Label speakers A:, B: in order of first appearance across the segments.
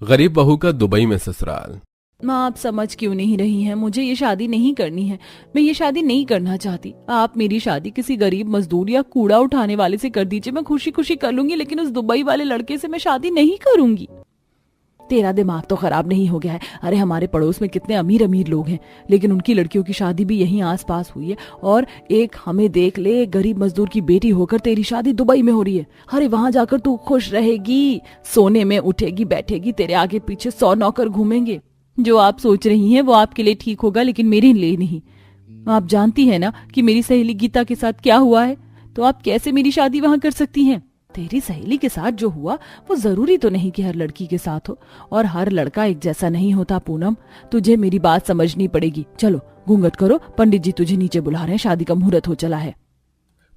A: गरीब बहू का दुबई में ससुराल।
B: माँ, आप समझ क्यों नहीं रही हैं? मुझे ये शादी नहीं करनी है। मैं ये शादी नहीं करना चाहती। आप मेरी शादी किसी गरीब मजदूर या कूड़ा उठाने वाले से कर दीजिए, मैं खुशी खुशी कर लूंगी, लेकिन उस दुबई वाले लड़के से मैं शादी नहीं करूंगी। तेरा दिमाग तो खराब नहीं हो गया है? अरे हमारे पड़ोस में कितने अमीर अमीर लोग हैं, लेकिन उनकी लड़कियों की शादी भी यहीं आसपास हुई है, और एक हमें देख ले, एक गरीब मजदूर की बेटी होकर तेरी शादी दुबई में हो रही है। अरे वहां जाकर तू खुश रहेगी, सोने में उठेगी बैठेगी, तेरे आगे पीछे 100 नौकर घूमेंगे। जो आप सोच रही हैं वो आपके लिए ठीक होगा, लेकिन मेरे लिए नहीं। आप जानती है ना कि मेरी सहेली गीता के साथ क्या हुआ है, तो आप कैसे मेरी शादी वहां कर सकती हैं? तेरी सहेली के साथ जो हुआ वो जरूरी तो नहीं कि हर लड़की के साथ हो, और हर लड़का एक जैसा नहीं होता। पूनम, तुझे मेरी बात समझनी पड़ेगी। चलो घूंघट करो, पंडित जी तुझे नीचे बुला रहे हैं, शादी का मुहूर्त हो चला है।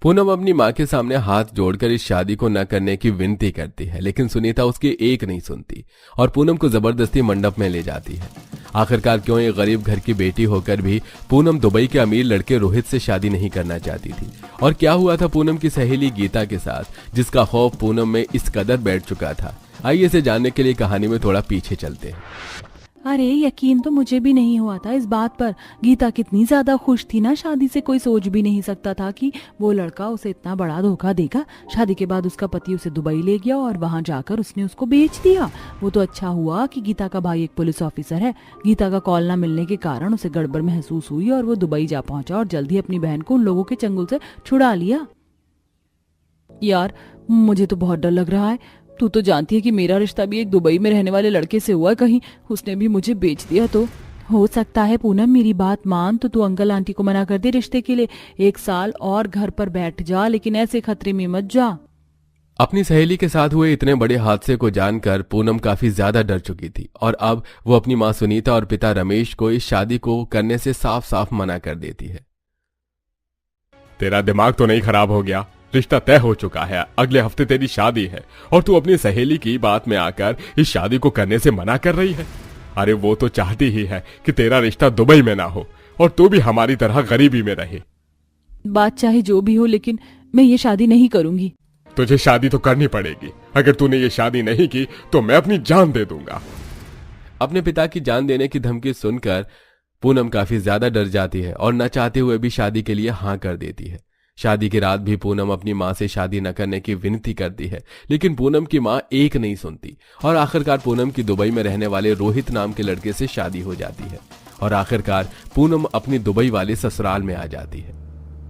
A: पूनम अपनी माँ के सामने हाथ जोड़कर इस शादी को न करने की विनती करती है, लेकिन सुनीता उसकी एक नहीं सुनती और पूनम को जबरदस्ती मंडप में ले जाती है। आखिरकार क्यों ये गरीब घर की बेटी होकर भी पूनम दुबई के अमीर लड़के रोहित से शादी नहीं करना चाहती थी? और क्या हुआ था पूनम की सहेली गीता के साथ, जिसका खौफ पूनम में इस कदर बैठ चुका था? आइए इसे जानने के लिए कहानी में थोड़ा पीछे चलते हैं।
B: अरे यकीन तो मुझे भी नहीं हुआ था इस बात पर। गीता कितनी ज्यादा खुश थी ना, शादी से कोई सोच भी नहीं सकता था कि वो लड़का उसे इतना बड़ा धोखा देगा। शादी के बाद उसका पति उसे दुबई ले गया और वहां जाकर उसने उसको बेच दिया। वो तो अच्छा हुआ कि गीता का भाई एक पुलिस ऑफिसर है। गीता का कॉल न मिलने के कारण उसे गड़बड़ महसूस हुई और वो दुबई जा पहुंचा और जल्दी अपनी बहन को उन लोगों के चंगुल से छुड़ा लिया। यार मुझे तो बहुत डर लग रहा है। तू तो जानती है कि मेरा रिश्ता भी एक दुबई में रहने वाले लड़के से हुआ, कहीं उसने भी मुझे बेच दिया तो। हो सकता है पूनम मेरी बात मान तो तू अंकल आंटी को मना कर दे रिश्ते के लिए। 1 साल और घर पर बैठ जा, लेकिन ऐसे खतरे में मत जा।
A: अपनी सहेली के साथ हुए इतने बड़े हादसे को जानकर पूनम काफी ज्यादा डर चुकी थी और अब वो अपनी माँ सुनीता और पिता रमेश को इस शादी को करने से साफ साफ मना कर देती है।
C: तेरा दिमाग तो नहीं खराब हो गया? रिश्ता तय हो चुका है, अगले हफ्ते तेरी शादी है और तू अपनी सहेली की बात में आकर इस शादी को करने से मना कर रही है। अरे वो तो चाहती ही है कि तेरा रिश्ता दुबई में ना हो और तू भी हमारी तरह गरीबी में रहे।
B: बात चाहे जो भी हो, लेकिन मैं ये शादी नहीं करूंगी।
C: तुझे शादी तो करनी पड़ेगी। अगर तूने ये शादी नहीं की तो मैं अपनी जान दे दूंगा।
A: अपने पिता की जान देने की धमकी सुनकर पूनम काफी ज्यादा डर जाती है और न चाहते हुए भी शादी के लिए हाँ कर देती है। शादी की रात भी पूनम अपनी माँ से शादी न करने की विनती करती है, लेकिन पूनम की माँ एक नहीं सुनती और आखिरकार पूनम की दुबई में रहने वाले रोहित नाम के लड़के से शादी हो जाती है और आखिरकार पूनम अपनी दुबई वाले ससुराल में आ जाती है।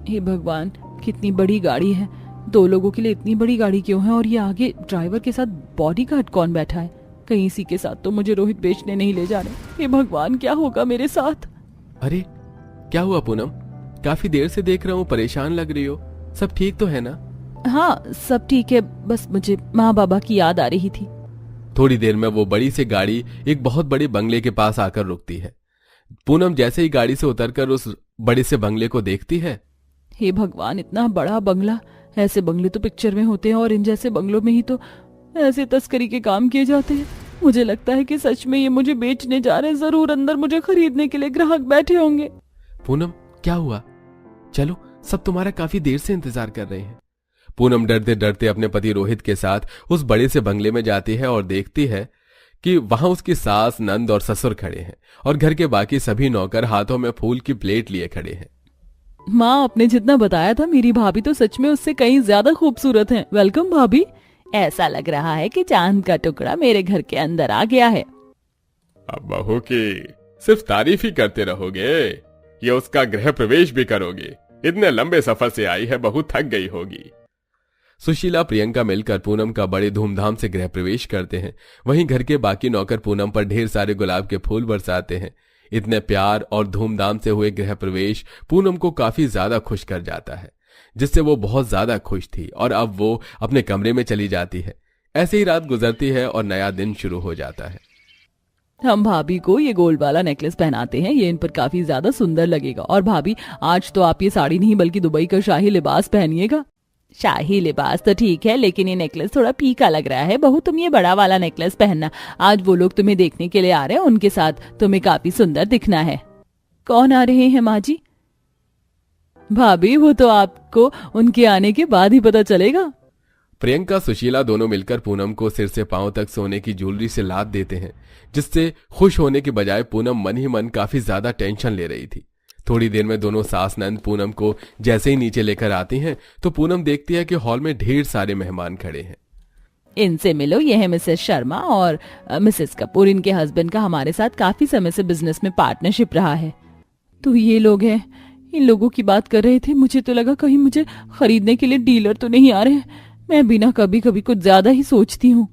B: हे भगवान, कितनी बड़ी गाड़ी है। 2 लोगों के लिए इतनी बड़ी गाड़ी क्यों है? और ये आगे ड्राइवर के साथ बॉडीगार्ड कौन बैठा है? कहीं इसी के साथ तो मुझे रोहित बेचने नहीं ले जा रहे। हे भगवान, क्या होगा मेरे साथ?
A: अरे क्या हुआ पूनम? काफी देर से देख रहा हूँ, परेशान लग रही हो। सब ठीक तो है ना?
B: हाँ सब ठीक है, बस मुझे माँ बाबा की याद आ रही थी।
A: थोड़ी देर में वो बड़ी सी गाड़ी एक बहुत बड़े बंगले के पास आकर रुकती है। पूनम जैसे ही गाड़ी से उतरकर उस बड़े से बंगले को देखती है।
B: हे भगवान, इतना बड़ा बंगला! ऐसे बंगले तो पिक्चर में होते हैं और इन जैसे बंगलों में ही तो ऐसे तस्करी के काम किए जाते हैं। मुझे लगता है कि सच में ये मुझे बेचने जा रहे हैं। जरूर अंदर मुझे खरीदने के लिए ग्राहक बैठे होंगे।
A: पूनम क्या हुआ? चलो, सब तुम्हारा काफी देर से इंतजार कर रहे हैं। पूनम डरते डरते अपने पति रोहित के साथ उस बड़े से बंगले में जाती है और देखती है कि वहां उसकी सास, नंद और ससुर खड़े हैं और घर के बाकी सभी नौकर हाथों में फूल की प्लेट लिए खड़े हैं।
B: माँ, आपने जितना बताया था मेरी भाभी तो सच में उससे कहीं ज्यादा खूबसूरत है। वेलकम भाभी। ऐसा लग रहा है कि चांद का टुकड़ा मेरे घर के अंदर आ गया है।
C: अब बहू की सिर्फ तारीफ ही करते रहोगे, ये उसका गृह प्रवेश भी करोगे? इतने लंबे सफर से आई है, बहू थक गई होगी।
A: सुशीला, प्रियंका मिलकर पूनम का बड़े धूमधाम से गृह प्रवेश करते हैं। वहीं घर के बाकी नौकर पूनम पर ढेर सारे गुलाब के फूल बरसाते हैं। इतने प्यार और धूमधाम से हुए गृह प्रवेश पूनम को काफी ज्यादा खुश कर जाता है, जिससे वो बहुत ज्यादा खुश थी और अब वो अपने कमरे में चली जाती है। ऐसे ही रात गुजरती है और नया दिन शुरू हो जाता है।
B: हम भाभी को ये गोल्ड वाला नेकलेस पहनाते हैं, ये इन पर काफी ज्यादा सुंदर लगेगा। और भाभी, आज तो आप ये साड़ी नहीं बल्कि दुबई का शाही लिबास पहनिएगा। शाही लिबास तो ठीक है, लेकिन ये नेकलेस थोड़ा फीका लग रहा है। बहू, तुम ये बड़ा वाला नेकलेस पहनना। आज वो लोग तुम्हें देखने के लिए आ रहे हैं, उनके साथ तुम्हें काफी सुंदर दिखना है। कौन आ रहे हैं माँ जी? भाभी, वो तो आपको उनके आने के बाद ही पता चलेगा।
A: प्रियंका सुशीला दोनों मिलकर पूनम को सिर से पांव तक सोने की ज्वेलरी से लाद देते हैं, जिससे खुश होने के बजाय पूनम मन ही मन काफी ज्यादा टेंशन ले रही थी। थोड़ी देर में दोनों सास नंद पूनम को जैसे ही नीचे लेकर आती हैं तो पूनम देखती है कि हॉल में ढेर सारे मेहमान खड़े हैं।
B: इनसे मिलो, यह है मिसेस शर्मा और मिसेस कपूर। इनके हस्बैंड का हमारे साथ काफी समय से बिजनेस में पार्टनरशिप रहा है। तो ये लोग हैं, इन लोगों की बात कर रहे थे। मुझे तो लगा कहीं मुझे खरीदने के लिए डीलर तो नहीं आ रहे। मैं बिना कभी कभी कुछ ज्यादा ही सोचती हूँ।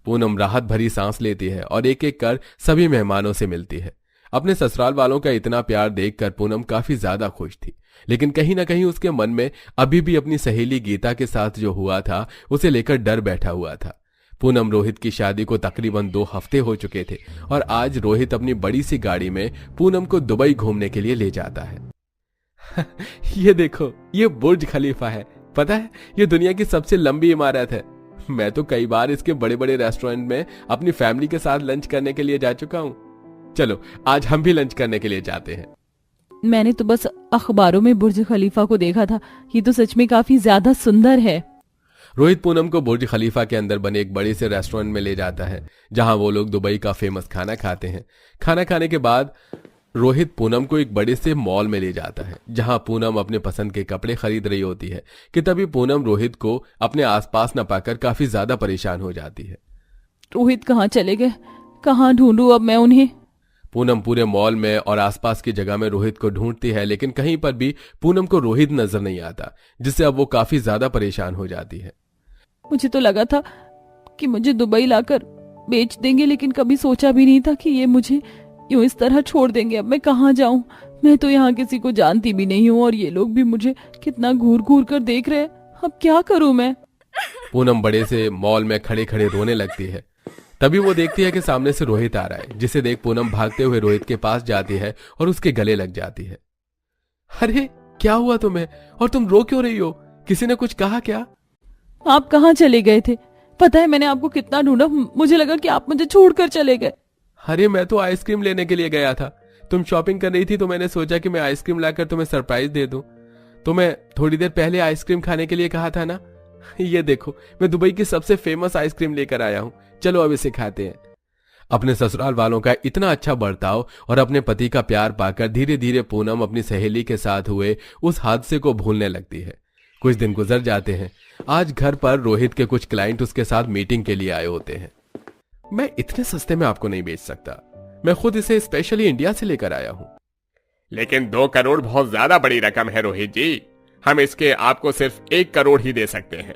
A: पूनम राहत भरी सांस लेती है और एक एक कर सभी मेहमानों से मिलती है। अपने ससुराल वालों का इतना प्यार देखकर पूनम काफी ज्यादा खुश थी, लेकिन कहीं ना कहीं उसके मन में अभी भी अपनी सहेली गीता के साथ जो हुआ था उसे लेकर डर बैठा हुआ था। पूनम रोहित की शादी को तकरीबन 2 हफ्ते हो चुके थे और आज रोहित अपनी बड़ी सी गाड़ी में पूनम को दुबई घूमने के लिए ले जाता है। ये देखो, ये बुर्ज खलीफा है। पता है, ये दुनिया की सबसे लंबी इमारत है। मैं तो कई बार इसके बड़े बड़े रेस्टोरेंट में अपनी फैमिली के साथ लंच करने के लिए जा चुका हूँ। चलो आज हम भी लंच करने के लिए जाते हैं।
B: मैंने तो बस अखबारों में बुर्ज खलीफा को देखा था। ये तो सच में काफी ज्यादा सुंदर है।
A: रोहित पूनम को बुर्ज खलीफा के अंदर बने एक बड़े से रेस्टोरेंट में ले जाता है, जहां वो लोग दुबई का फेमस खाना खाते हैं। खाना खाने के बाद रोहित पूनम को एक बड़े से मॉल में ले जाता है, जहां पूनम अपने पसंद के कपड़े खरीद रही होती है कि तभी पूनम रोहित को अपने आसपास न पाकर काफी ज्यादा परेशान हो जाती है।
B: रोहित कहाँ चले गए? कहाँ ढूंढूं अब मैं उन्हें?
A: पूनम पूरे मॉल में और आसपास की जगह में रोहित को ढूंढती है, लेकिन कहीं पर भी पूनम को रोहित नजर नहीं आता, जिससे अब वो काफी ज्यादा परेशान हो जाती है।
B: मुझे तो लगा था कि मुझे दुबई लाकर बेच देंगे, लेकिन कभी सोचा भी नहीं था कि ये मुझे यूं इस तरह छोड़ देंगे। अब मैं कहाँ जाऊं? मैं तो यहाँ किसी को जानती भी नहीं हूँ और ये लोग भी मुझे कितना घूर घूर कर देख रहे हैं। अब क्या करूं मैं?
A: पूनम बड़े से मॉल में खड़े खड़े रोने लगती है। तभी वो देखती है कि सामने से रोहित आ रहा है, जिसे देख पूनम भागते हुए रोहित के पास जाती है और उसके गले लग जाती है। अरे क्या हुआ तुम्हें, और तुम रो क्यों रही हो? किसी ने कुछ कहा क्या?
B: आप कहाँ चले गए थे? पता है मैंने आपको कितना ढूंढा। मुझे लगा कि आप मुझे छोड़कर चले गए।
A: अरे मैं तो आइसक्रीम लेने के लिए गया था। तुम शॉपिंग कर रही थी तो मैंने सोचा कि मैं आइसक्रीम लाकर तुम्हें सरप्राइज दे दूं। तो मैं थोड़ी देर पहले आइसक्रीम खाने के लिए कहा था ना। ये देखो, मैं दुबई की सबसे फेमस आइसक्रीम लेकर आया हूं। चलो अब इसे खाते हैं। अपने ससुराल वालों का इतना अच्छा बर्ताव और अपने पति का प्यार पाकर धीरे धीरे पूनम अपनी सहेली के साथ हुए उस हादसे को भूलने लगती है। कुछ दिन गुजर जाते हैं। आज घर पर रोहित के कुछ क्लाइंट उसके साथ मीटिंग के लिए आए होते हैं। मैं इतने सस्ते में आपको नहीं बेच सकता, मैं खुद इसे स्पेशली इंडिया से लेकर आया हूं।
C: लेकिन 2 करोड़ बहुत ज्यादा बड़ी रकम है रोहित जी। हम इसके आपको सिर्फ 1 करोड़ ही दे सकते हैं।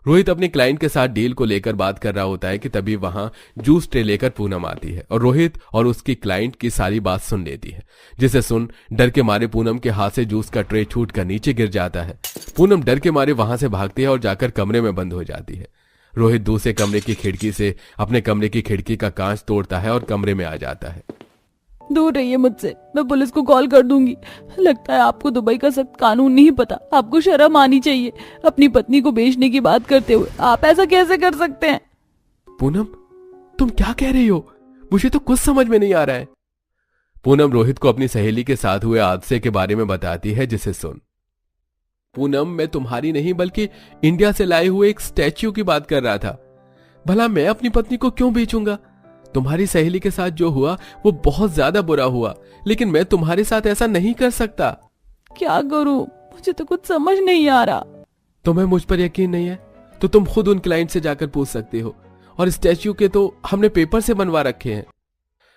A: रोहित अपने क्लाइंट के साथ डील को लेकर बात कर रहा होता है कि तभी वहां जूस ट्रे लेकर पूनम आती है और रोहित और उसकी क्लाइंट की सारी बात सुन लेती है, जिसे सुन डर के मारे पूनम के हाथ से जूस का ट्रे छूट कर नीचे गिर जाता है। पूनम डर के मारे वहां से भागती है और जाकर कमरे में बंद हो जाती है। रोहित दूसरे कमरे की खिड़की से अपने कमरे की खिड़की का कांच तोड़ता है और कमरे में आ जाता है।
B: दूर रहिए मुझसे, मैं पुलिस को कॉल कर दूंगी। लगता है आपको दुबई का सख्त कानून नहीं पता। आपको शर्म आनी चाहिए। अपनी पत्नी को बेचने की बात करते हुए आप ऐसा कैसे कर सकते हैं?
A: पूनम, तुम क्या कह रही हो? मुझे तो कुछ समझ में नहीं आ रहा है। पूनम रोहित को अपनी सहेली के साथ हुए हादसे के बारे में बताती है, जिसे सुन पूनम, मैं तुम्हारी नहीं बल्कि इंडिया से लाए हुए एक स्टैच्यू की बात कर रहा था। भला मैं अपनी पत्नी को क्यों बेचूंगा? तुम्हारी सहेली के साथ जो हुआ वो बहुत ज्यादा बुरा हुआ, लेकिन मैं तुम्हारे साथ ऐसा नहीं कर सकता।
B: क्या करूं? मुझे तो कुछ समझ नहीं आ रहा।
A: तुम्हें मुझ पर यकीन नहीं है तो तुम खुद उन क्लाइंट से जाकर पूछ सकते हो, और स्टैच्यू के तो हमने पेपर से बनवा रखे हैं।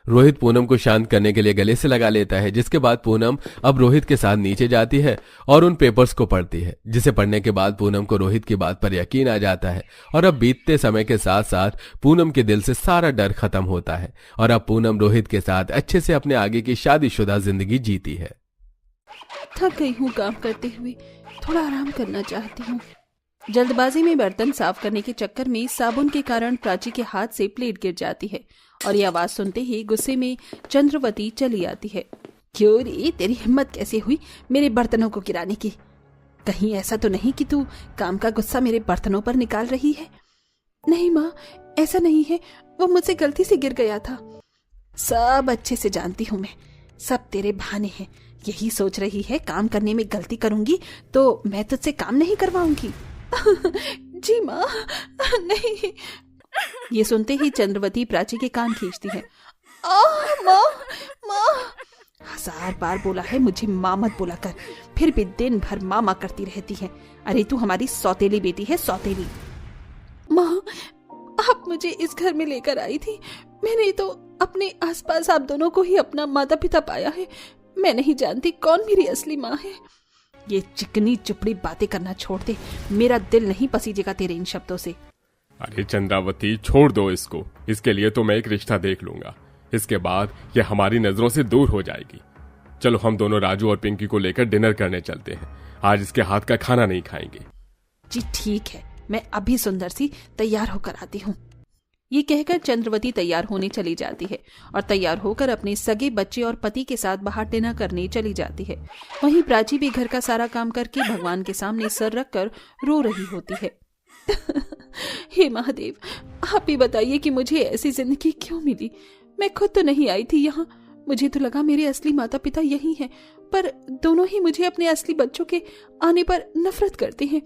A: रोहित पूनम को शांत करने के लिए गले से लगा लेता है, जिसके बाद पूनम अब रोहित के साथ नीचे जाती है और उन पेपर्स को पढ़ती है, जिसे पढ़ने के बाद पूनम को रोहित की बात पर यकीन आ जाता है। और अब बीतते समय के साथ साथ पूनम के दिल से सारा डर खत्म होता है और अब पूनम रोहित के साथ अच्छे से अपने आगे की शादीशुदा जिंदगी जीती है।
D: थक गई हूँ काम करते हुए, थोड़ा आराम करना चाहती हूँ। जल्दबाजी में बर्तन साफ करने के चक्कर में साबुन के कारण प्राची के हाथ से प्लेट गिर जाती है और ये आवाज सुनते ही गुस्से में चंद्रवती चली आती है। क्यों रे, तेरी हिम्मत कैसे हुई मेरे बर्तनों को गिराने की? कहीं ऐसा तो नहीं कि तू काम का गुस्सा मेरे बर्तनों पर निकाल रही है? नहीं माँ, ऐसा नहीं है, वो मुझसे गलती से गिर गया था। सब अच्छे से जानती हूँ मैं, सब तेरे बहाने हैं। यही सोच रही है काम करने में गलती करूंगी तो मैं तुझसे काम नहीं करवाऊंगी। जी माँ, नहीं। ये सुनते ही चंद्रवती प्राची के कान खींचती है। माँ, माँ। 1000 बार बोला है मुझे माँ मत बोला कर, फिर भी दिन भर मामा करती रहती है। अरे तू हमारी सौतेली बेटी है, सौतेली। माँ, आप मुझे इस घर में लेकर आई थी। मैंने तो अपने आसपास आप दोनों को ही अपना माता पिता पाया है। मैं नहीं जानती कौन मेरी असली माँ है। ये चिकनी चुपड़ी बातें करना छोड़ दे, मेरा दिल नहीं पसीजेगा तेरे इन शब्दों से।
C: अरे चंद्रावती, छोड़ दो इसको। इसके लिए तो मैं एक रिश्ता देख लूंगा। इसके बाद ये हमारी नजरों से दूर हो जाएगी। चलो हम दोनों राजू और पिंकी को लेकर डिनर करने चलते हैं। आज इसके हाथ का खाना नहीं खाएंगे।
D: जी ठीक है, मैं अभी सुंदर सी तैयार होकर आती हूँ। ये कहकर चंद्रवती तैयार होने चली जाती है और तैयार होकर अपने सगे बच्चे और पति के साथ बाहर डिनर करने चली जाती है। वहीं प्राची भी घर का सारा काम करके भगवान के सामने सर रखकर रो रही होती है। हे महादेव, आप ही बताइए कि मुझे ऐसी जिंदगी क्यों मिली। मैं खुद तो नहीं आई थी यहाँ। मुझे तो लगा मेरे असली माता पिता यही हैं, पर दोनों ही मुझे अपने असली बच्चों के आने पर नफरत करते हैं।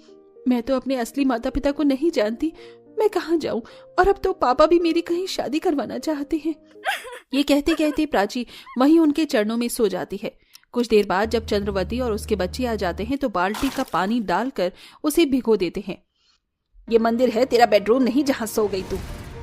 D: मैं तो अपने असली माता पिता को नहीं जानती। मैं कहाँ जाऊं? और अब तो पापा भी मेरी कहीं शादी करवाना चाहते हैं। ये कहते कहते प्राची वहीं उनके चरणों में सो जाती है। कुछ देर बाद जब चंद्रवती और उसके बच्चे आ जाते हैं तो बाल्टी का पानी डालकर उसे भिगो देते हैं। ये मंदिर है, तेरा बेडरूम नहीं जहाँ सो गई तू।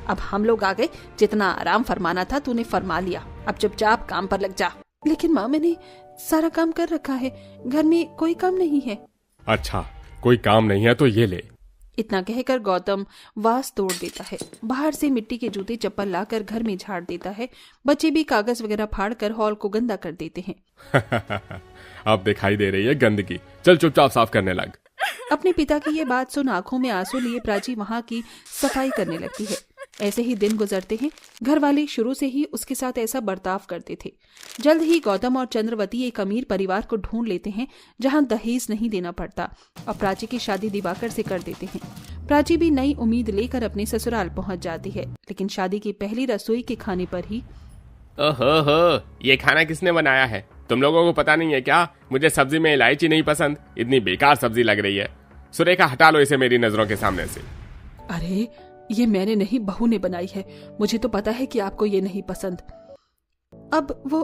D: अब हम लोग आ गए, जितना आराम फरमाना था तूने फरमा लिया। अब चुपचाप काम पर लग जा। लेकिन माँ, मैंने सारा काम कर रखा है, घर में कोई काम नहीं है।
C: अच्छा, कोई काम नहीं है तो ये ले।
D: इतना कहकर गौतम वास तोड़ देता है। बाहर से मिट्टी के जूते चप्पल लाकर घर में झाड़ देता है। बच्चे भी कागज वगैरह फाड़कर हॉल को गंदा कर देते हैं।
C: अब दिखाई दे रही है गंदगी। चल चुपचाप साफ करने लग।
D: अपने पिता की ये बात सुन आंखों में आंसू लिए प्राची वहां की सफाई करने लगती है। ऐसे ही दिन गुजरते हैं। घर वाले शुरू से ही उसके साथ ऐसा बर्ताव करते थे। जल्द ही गौतम और चंद्रवती एक अमीर परिवार को ढूंढ लेते हैं जहां दहेज नहीं देना पड़ता और प्राची की शादी दिवाकर से कर देते हैं। प्राची भी नई उम्मीद लेकर अपने ससुराल पहुंच जाती है, लेकिन शादी की पहली रसोई के खाने पर ही
C: ओहो, ये खाना किसने बनाया है? तुम लोगों को पता नहीं है क्या? मुझे सब्जी में इलायची नहीं पसंद। इतनी बेकार सब्जी लग रही है। सुरेखा, हटा लो इसे मेरी नजरों के सामने से।
D: अरे ये मैंने नहीं, बहू ने बनाई है। मुझे तो पता है कि आपको ये नहीं पसंद। अब वो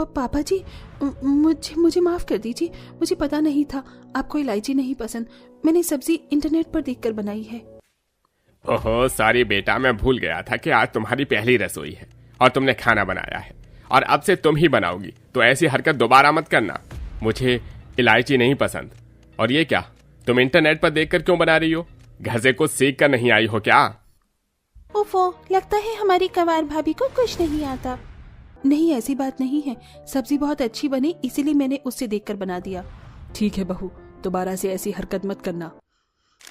D: पापा जी, मुझे माफ कर दीजिए। मुझे पता नहीं था आपको इलायची नहीं पसंद। मैंने सब्जी इंटरनेट पर देखकर बनाई है।
C: ओहो सॉरी बेटा, मैं भूल गया था कि आज तुम्हारी पहली रसोई है और तुमने खाना बनाया है और अब से तुम ही बनाओगी। तो ऐसी हरकत दोबारा मत करना। मुझे इलायची नहीं पसंद। और ये क्या, तुम इंटरनेट पर देखकर क्यों बना रही हो? घर से कुछ सीख कर नहीं आई हो क्या?
D: ओफो, लगता है हमारी कंवार भाभी को कुछ नहीं आता। नहीं, ऐसी बात नहीं है। सब्जी बहुत अच्छी बनी, इसीलिए मैंने उससे देखकर बना दिया। ठीक है बहू, दोबारा से ऐसी हरकत मत करना।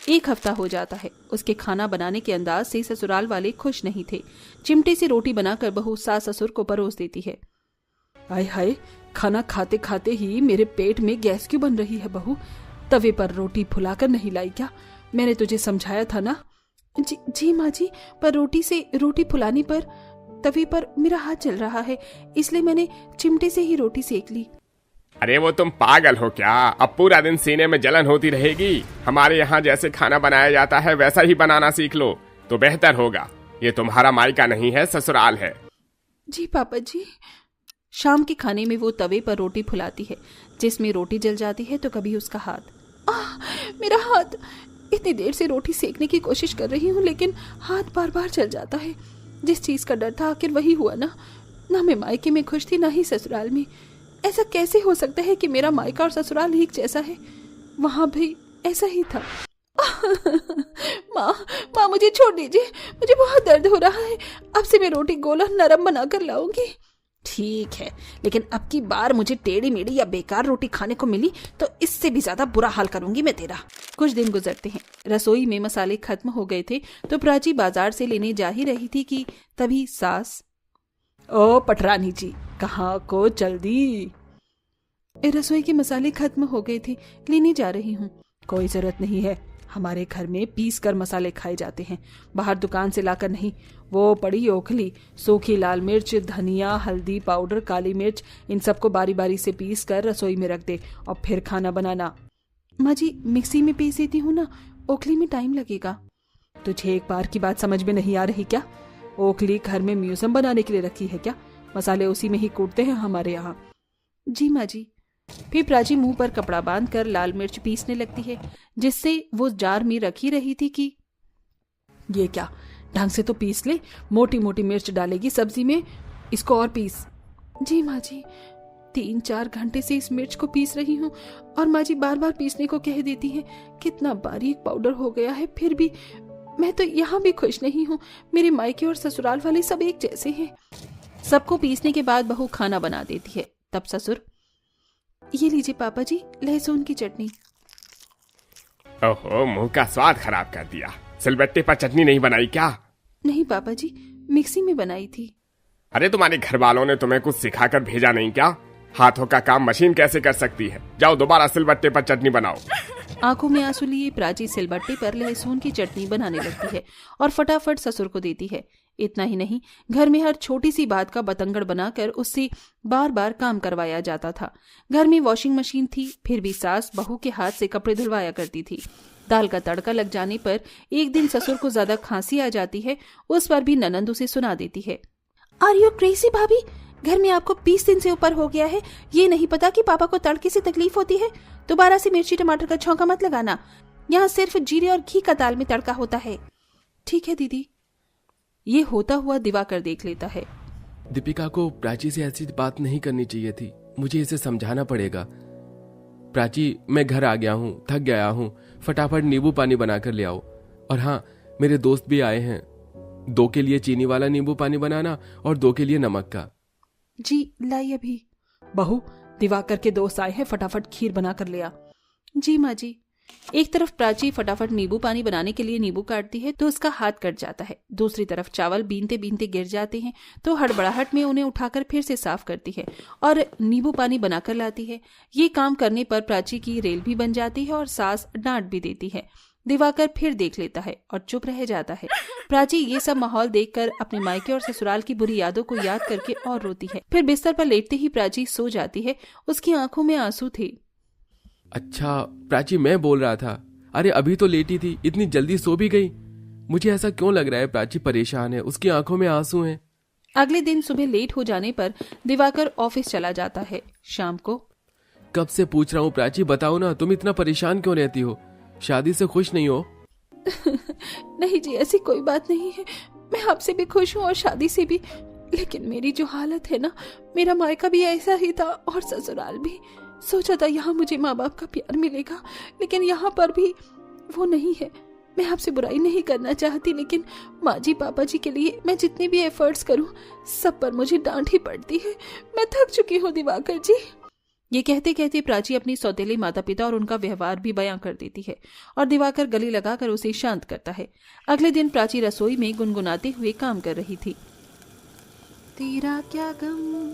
D: 1 हफ्ता हो जाता है। उसके खाना बनाने के अंदाज से ससुराल वाले खुश नहीं थे। चिमटे से रोटी बनाकर बहू सास ससुर को परोस देती है। आय हाय, खाना खाते खाते ही मेरे पेट में गैस क्यों बन रही है बहू? तवे पर रोटी फुलाकर नहीं लाई क्या? मैंने तुझे समझाया था ना। जी माँ जी, पर रोटी फुलाने पर तवे पर मेरा हाथ जल रहा है, इसलिए मैंने चिमटे से ही रोटी सेक ली।
C: अरे वो तुम पागल हो क्या? अब पूरा दिन सीने में जलन होती रहेगी। हमारे यहाँ जैसे खाना बनाया जाता है वैसा ही बनाना सीख लो तो बेहतर होगा। ये तुम्हारा मायका नहीं है, ससुराल है।
D: जी पापा जी। शाम के खाने में वो तवे पर रोटी फुलाती है, जिसमें रोटी जल जाती है तो कभी उसका हाथ। मेरा हाथ! इतनी देर से रोटी सेकने की कोशिश कर रही हूँ लेकिन हाथ बार बार जल जाता है। जिस चीज का डर था आखिर वही हुआ ना। ना मैं मायके में खुश थी, ना ही ससुराल में। ऐसा कैसे हो सकता है कि मेरा मायका और ससुराल एक जैसा है? वहां भी ऐसा ही था। माँ, मुझे छोड़ दीजिए। मुझे बहुत दर्द हो रहा है। अब से मैं रोटी गोल और नरम बनाकर लाऊंगी। ठीक है, लेकिन अब की बार मुझे टेढ़ी मेढ़ी या बेकार रोटी खाने को मिली तो इससे भी ज्यादा बुरा हाल करूंगी मैं तेरा। कुछ दिन गुजरते हैं। रसोई में मसाले खत्म हो गए थे तो प्राची बाजार से लेने जा ही रही थी कि तभी सास। ओ पटरानी जी, कहाँ को चल दी? रसोई के मसाले खत्म हो गए थे, लेने जा रही हूँ। कोई जरूरत नहीं है, हमारे घर में पीस कर मसाले खाए जाते हैं, बाहर दुकान से लाकर नहीं। वो पड़ी ओखली, सूखी लाल मिर्च, धनिया, हल्दी पाउडर, काली मिर्च, इन सबको बारी बारी से पीस कर रसोई में रख दे और फिर खाना बनाना। माँ जी, मिक्सी में पीस देती हूँ ना, ओखली में टाइम लगेगा। तुझे एक बार की बात समझ में नहीं आ रही क्या? ओखली घर में म्यूजियम बनाने के लिए रखी है क्या? मसाले उसी में ही कूटते हैं हमारे यहाँ। जी माँ जी। फिर प्राची मुंह पर कपड़ा बांधकर लाल मिर्च पीसने लगती है, जिससे वो जार में रखी रही थी कि ये क्या, ढंग से तो पीस ले, मोटी मोटी मिर्च डालेगी सब्जी में, इसको और पीस। जी माँ जी, 3-4 घंटे से इस मिर्च को पीस रही हूँ और माँ जी बार बार पीसने को कह देती हैं। कितना बारीक पाउडर हो गया है, फिर भी मैं तो यहाँ भी खुश नहीं हूँ। मेरे मायके और ससुराल वाले सब एक जैसे हैं। सबको पीसने के बाद बहू खाना बना देती है। तब ससुर, ये लीजिए पापा जी, लहसुन की चटनी।
C: ओहो, मुंह का स्वाद खराब कर दिया। सिलबट्टे पर चटनी नहीं बनाई क्या?
D: नहीं पापा जी, मिक्सी में बनाई थी।
C: अरे तुम्हारे घर वालों ने तुम्हें कुछ सिखाकर भेजा नहीं क्या? हाथों का काम मशीन कैसे कर सकती है? जाओ दोबारा सिलबट्टे पर चटनी बनाओ।
D: आंखों में आंसू लिए प्राची सिलबट्टे पर लहसुन की चटनी बनाने लगती है और फटाफट ससुर को देती है। इतना ही नहीं, घर में हर छोटी सी बात का बतंगड़ बनाकर उससे बार बार काम करवाया जाता था। घर में वॉशिंग मशीन थी, फिर भी सास बहू के हाथ से कपड़े धुलवाया करती थी। दाल का तड़का लग जाने पर एक दिन ससुर को ज्यादा खांसी आ जाती है, उस पर भी ननंद उसे सुना देती है, आर यू क्रेजी भाभी? घर में आपको 20 दिन से ऊपर हो गया है, ये नहीं पता कि पापा को तड़के से तकलीफ होती है? दोबारा से मिर्ची टमाटर का छौंका मत लगाना, यहाँ सिर्फ जीरे और घी का दाल में तड़का होता है। ठीक है दीदी। ये होता हुआ दिवाकर देख लेता है।
A: दीपिका को प्राची से ऐसी बात नहीं करनी चाहिए थी, मुझे इसे समझाना पड़ेगा। प्राची, मैं घर आ गया हूँ, थक गया हूँ, फटाफट नींबू पानी बनाकर ले आओ। और हाँ, मेरे दोस्त भी आए हैं, 2 के लिए चीनी वाला नींबू पानी बनाना और 2 के लिए नमक का।
D: जी लाई अभी। बहू, दिवाकर के दोस्त आए हैं, फटाफट खीर बना कर ले आ। जी माँ जी। एक तरफ प्राची फटाफट नींबू पानी बनाने के लिए नींबू काटती है तो उसका हाथ कट जाता है। दूसरी तरफ चावल बीनते बीनते गिर जाते हैं तो हड़बड़ाहट में उन्हें उठाकर फिर से साफ करती है और नींबू पानी बनाकर लाती है। ये काम करने पर प्राची की रेल भी बन जाती है और सास डांट भी देती है। दिवाकर फिर देख लेता है और चुप रह जाता है। प्राची ये सब माहौल देखकर अपने मायके और ससुराल की बुरी यादों को याद करके और रोती है। फिर बिस्तर पर लेटते ही प्राची सो जाती है। उसकी आंखों में आंसू थे।
A: अच्छा प्राची, मैं बोल रहा था, अरे अभी तो लेटी थी, इतनी जल्दी सो भी गई। मुझे ऐसा क्यों लग रहा है प्राची परेशान है, उसकी आंखों में आंसू हैं।
D: अगले दिन सुबह लेट हो जाने पर दिवाकर ऑफिस चला जाता है। शाम को,
A: कब से पूछ रहा हूँ प्राची, बताओ ना, तुम इतना परेशान क्यों रहती हो? शादी से खुश नहीं हो?
D: नहीं जी, ऐसी कोई बात नहीं है, मैं आपसे भी खुश हूँ और शादी से भी, लेकिन मेरी जो हालत है ना, मेरा मायका भी ऐसा ही था और ससुराल भी। सोचा था यहाँ मुझे माँ बाप का प्यार मिलेगा, लेकिन यहाँ पर भी वो नहीं है। मैं आपसे बुराई नहीं करना चाहती, लेकिन माँ जी पापा जी के लिए मैं जितने भी एफर्ट्स करूँ, सब पर मुझे डांट ही पड़ती है। मैं थक चुकी हूँ दिवाकर जी। ये कहते कहते प्राची अपनी सौतेली माता पिता और उनका व्यवहार भी बयां कर देती है और दिवाकर गले लगाकर उसे शांत करता है। अगले दिन प्राची रसोई में गुनगुनाते हुए काम कर रही थी। तेरा क्या गम,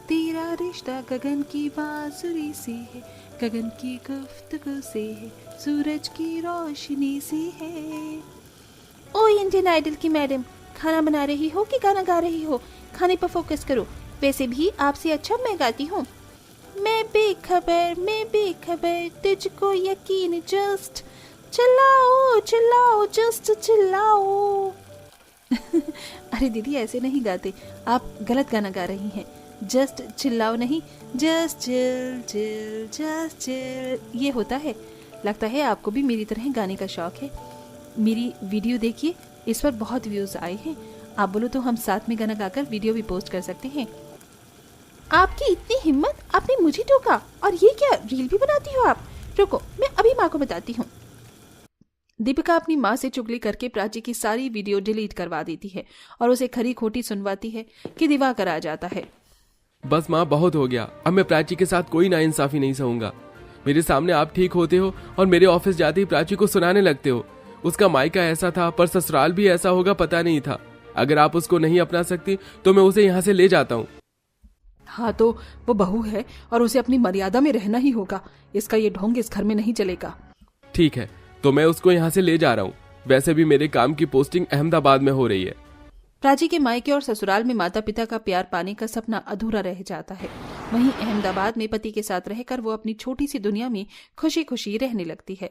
D: तेरा रिश्ता गगन की बांसुरी से है, गगन की गुफ्तगू से है, सूरज की रोशनी से है। ओ इंडियन आइडल की मैडम, खाना बना रही हो कि गाना गा रही हो? खाने पर फोकस करो। वैसे भी आपसे अच्छा मैं गाती हूँ। मैं बेखबर, तुझको यकीन, जस्ट चिल्लाओ चिल्लाओ, जस्ट चिल्लाओ। अरे दीदी, ऐसे नहीं गाते, आप गलत गाना गा रही हैं। जस्ट चिल्लाओ नहीं, just chill chill just chill, ये होता है। लगता है आपको भी मेरी तरह गाने का शौक है। मेरी वीडियो देखिए, इस पर बहुत व्यूज आए हैं। आप बोलो तो हम साथ में गाना गाकर वीडियो भी पोस्ट कर सकते हैं। आपकी इतनी हिम्मत, आपने मुझे टोका, और ये क्या, रील भी बनाती हो आप? रुको, मैं अभी माँ को बताती हूँ। दीपिका अपनी माँ से चुगली करके प्राची की सारी वीडियो डिलीट करवा देती है और उसे खरी खोटी सुनवाती है कि दिवाकर आ जाता है।
A: बस माँ, बहुत हो गया, अब मैं प्राची के साथ कोई नाइंसाफी नहीं सहूंगा। मेरे सामने आप ठीक होते हो और मेरे ऑफिस जाते ही प्राची को सुनाने लगते हो। उसका मायका ऐसा था पर ससुराल भी ऐसा होगा पता नहीं था। अगर आप उसको नहीं अपना सकती तो मैं उसे यहाँ से ले जाता हूँ।
D: हाँ, तो वो बहू है और उसे अपनी मर्यादा में रहना ही होगा। इसका ये ढोंग इस घर में नहीं चलेगा।
A: ठीक है, तो मैं उसको यहाँ से ले जा रहा हूँ। वैसे भी मेरे काम की पोस्टिंग अहमदाबाद में हो रही है।
D: प्राची के मायके और ससुराल में माता पिता का प्यार पाने का सपना अधूरा रह जाता है। वहीं अहमदाबाद में पति के साथ रहकर वो अपनी छोटी सी दुनिया में खुशी खुशी रहने लगती है।